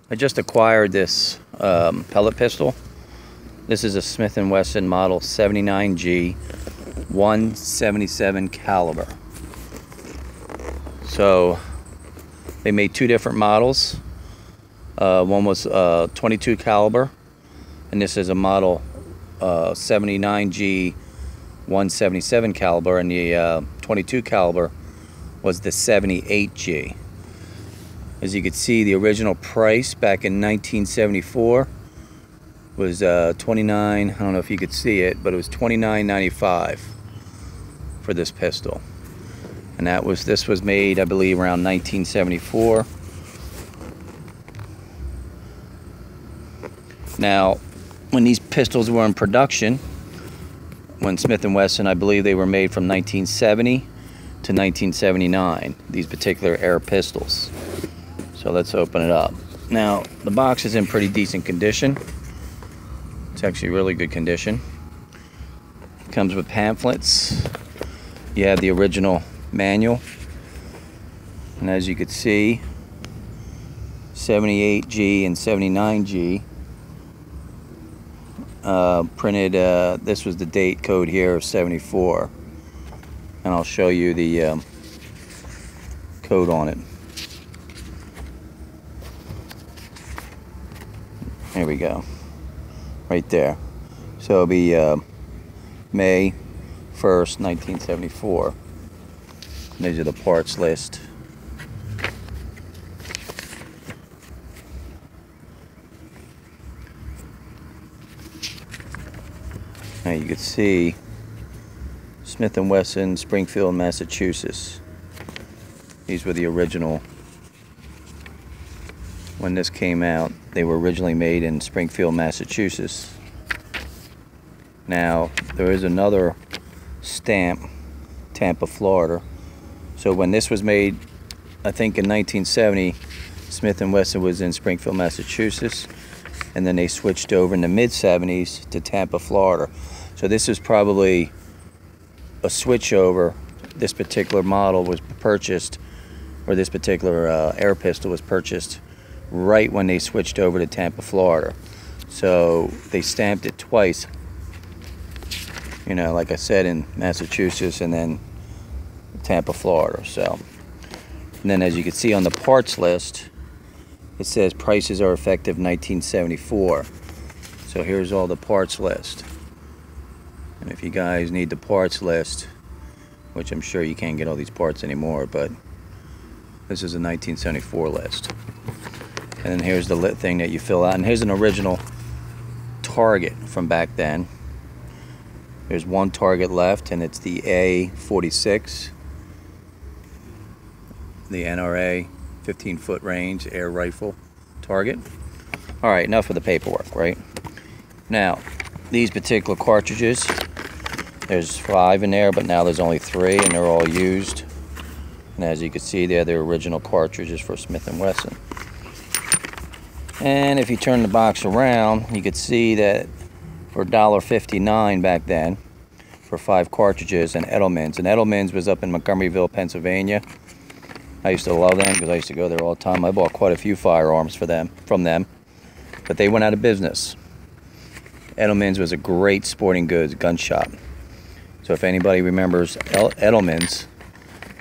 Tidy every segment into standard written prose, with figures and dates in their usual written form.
I just acquired this pellet pistol. This is a Smith & Wesson model 79G 177 caliber. So they made two different models. One was 22 caliber, and this is a model 79G 177 caliber, and the 22 caliber was the 78G. As you can see, the original price back in 1974 was $29. I don't know if you could see it, but it was $29.95 for this pistol. And this was made, I believe, around 1974. Now, when these pistols were in production, when Smith & Wesson, I believe they were made from 1970 to 1979, these particular air pistols. So let's open it up. Now, the box is in pretty decent condition. It's actually really good condition. It comes with pamphlets. You have the original manual. And as you can see, 78G and 79G printed, this was the date code here of 74. And I'll show you the code on it. Here we go, right there. So it'll be May 1st, 1974. And these are the parts list. Now you can see Smith & Wesson, Springfield, Massachusetts. These were the original. When this came out, they were originally made in Springfield, Massachusetts. Now, there is another stamp, Tampa, Florida. So when this was made, I think in 1970, Smith & Wesson was in Springfield, Massachusetts, and then they switched over in the mid-70s to Tampa, Florida. So this is probably a switch over. This particular model was purchased, or this particular air pistol was purchased right when they switched over to Tampa, Florida. So they stamped it twice, you know, like I said, in Massachusetts and then Tampa, Florida. So, and then as you can see on the parts list, it says prices are effective 1974. So here's all the parts list. And if you guys need the parts list, which I'm sure you can't get all these parts anymore, but this is a 1974 list. And then here's the lit thing that you fill out. And here's an original target from back then. There's one target left, and it's the A46, the NRA 15-foot range air rifle target. All right, enough of the paperwork, right? Now, these particular cartridges, there's 5 in there, but now there's only 3, and they're all used. And as you can see, they're the original cartridges for Smith & Wesson. And if you turn the box around, you could see that for $1.59 back then, for 5 cartridges, and Edelman's. And Edelman's was up in Montgomeryville, Pennsylvania. I used to love them because I used to go there all the time. I bought quite a few firearms from them, but they went out of business. Edelman's was a great sporting goods gun shop. So if anybody remembers Edelman's,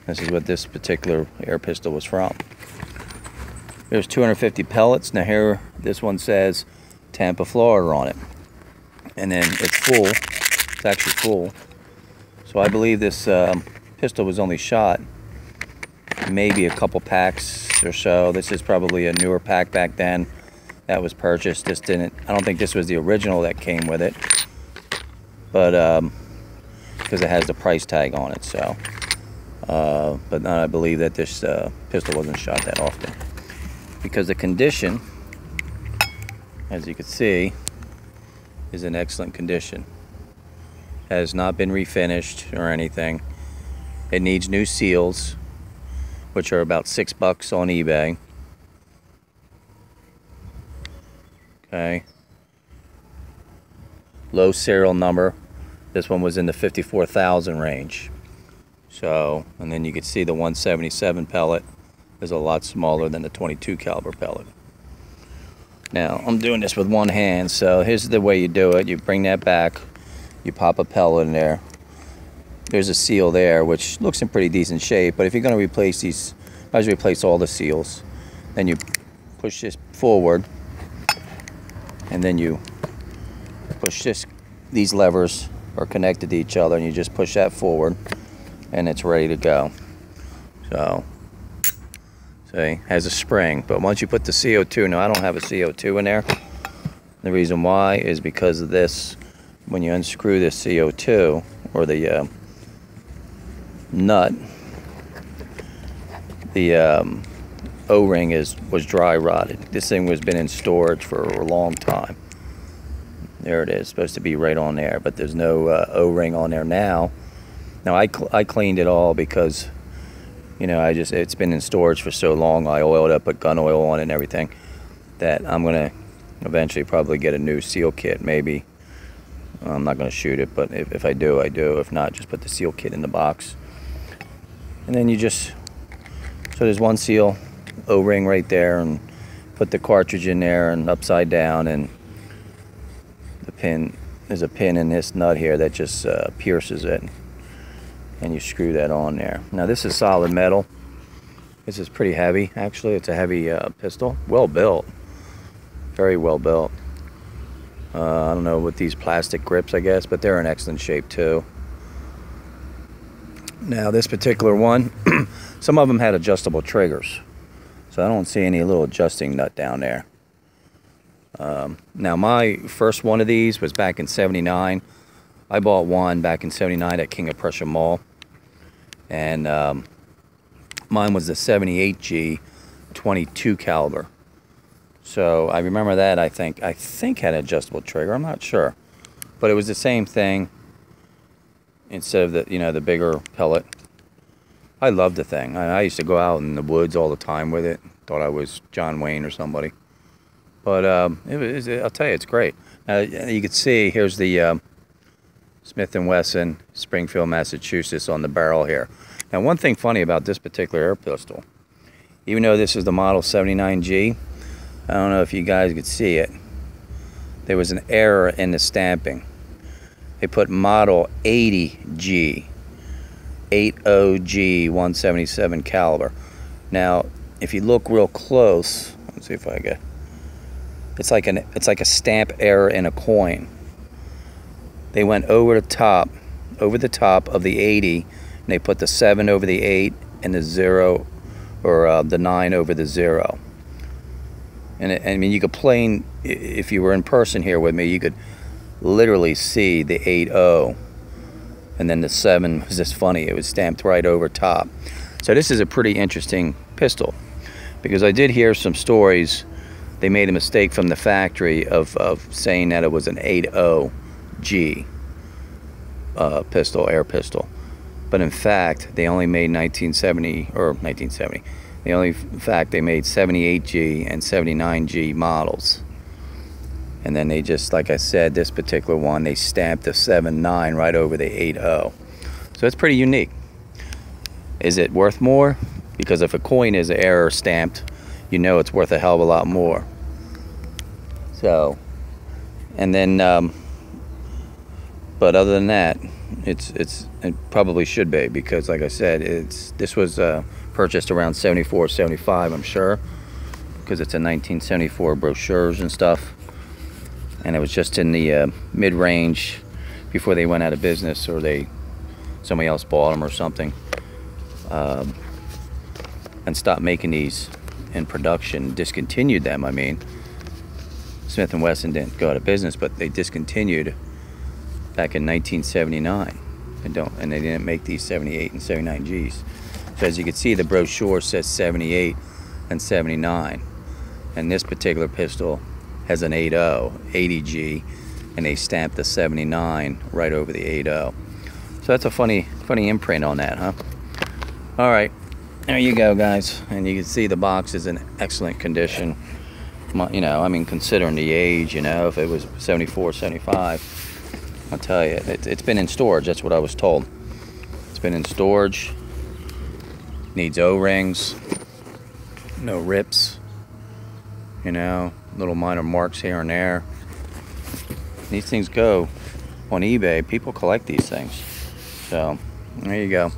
this is what this particular air pistol was from. There's 250 pellets. Now here, this one says Tampa, Florida on it. And then it's full. It's actually full. So I believe this pistol was only shot maybe a couple packs or so. This is probably a newer pack back then that was purchased. This didn't, I don't think this was the original that came with it. But, because it has the price tag on it, so. But I believe that this pistol wasn't shot that often. Because the condition, as you can see, is in excellent condition. Has not been refinished or anything. It needs new seals, which are about $6 on eBay. Okay. Low serial number. This one was in the 54,000 range. So, and then you can see the 177 pellet is a lot smaller than the 22 caliber pellet. Now, I'm doing this with one hand, so here's the way you do it. You bring that back, you pop a pellet in there. There's a seal there, which looks in pretty decent shape, but if you're going to replace these, might as well replace all the seals. Then you push this forward, and then you push this. These levers are connected to each other, and you just push that forward, and it's ready to go. So, see, has a spring, but once you put the CO2, now I don't have a CO2 in there. The reason why is because of this. When you unscrew this CO2 or the nut, the O-ring was dry rotted. This thing was been in storage for a long time. There it is, supposed to be right on there, but there's no O-ring on there now. Now I cleaned it all because, you know, it's been in storage for so long. I oiled it, put gun oil on it and everything, that I'm gonna eventually probably get a new seal kit. Maybe I'm not gonna shoot it, but if I do, I do. If not, just put the seal kit in the box. And then you just, so there's one seal O-ring right there, and put the cartridge in there and upside down, and the pin, there's a pin in this nut here that just pierces it, and you screw that on there. Now this is solid metal. This is pretty heavy, actually. It's a heavy pistol, well built, very well built. I don't know what these plastic grips, I guess, but they're in excellent shape too. Now this particular one, some of them had adjustable triggers, so I don't see any little adjusting nut down there. Now my first one of these was back in '79. I bought one back in '79 at King of Prussia Mall, and mine was the 78G 22 caliber. So I remember that. I think had an adjustable trigger. I'm not sure, but it was the same thing. Instead of the, you know, the bigger pellet. I loved the thing. I used to go out in the woods all the time with it. Thought I was John Wayne or somebody. But I'll tell you, it's great. You can see here's the Smith & Wesson, Springfield, Massachusetts on the barrel here. Now, one thing funny about this particular air pistol, even though this is the model 79G, I don't know if you guys could see it. There was an error in the stamping. They put model 80G, 80G 177 caliber. Now, if you look real close, let's see if I get. It's like a stamp error in a coin. They went over the top of the 80, and they put the 7 over the 8 and the 0, or the 9 over the 0. And I mean, you could plain, if you were in person here with me, you could literally see the 80, and then the 7 was just funny. It was stamped right over top. So this is a pretty interesting pistol, because I did hear some stories. They made a mistake from the factory of saying that it was an 80G pistol, air pistol, but in fact they only made 1970. They made 78G and 79G models. And then they just, like I said, this particular one, they stamped the 7.9 right over the 80. So it's pretty unique. Is it worth more? Because if a coin is an error stamped, you know it's worth a hell of a lot more. So, and then, but other than that, it probably should be, because like I said, this was purchased around 74, 75, I'm sure, because it's a 1974 brochures and stuff. And it was just in the mid-range before they went out of business, or somebody else bought them or something, and stopped making these in production, discontinued them. I mean, Smith & Wesson didn't go out of business, but they discontinued back in 1979, and they didn't make these 78 and 79Gs. So as you can see, the brochure says 78 and 79, and this particular pistol has an 80G, and they stamped the 79 right over the 80. So that's a funny imprint on that, huh? All right, there you go, guys. And you can see the box is in excellent condition. You know, I mean, considering the age, you know, if it was 74, 75, I'll tell you, it's been in storage. That's what I was told. It's been in storage. Needs O-rings. No rips. You know, little minor marks here and there. These things go on eBay. People collect these things. So, there you go.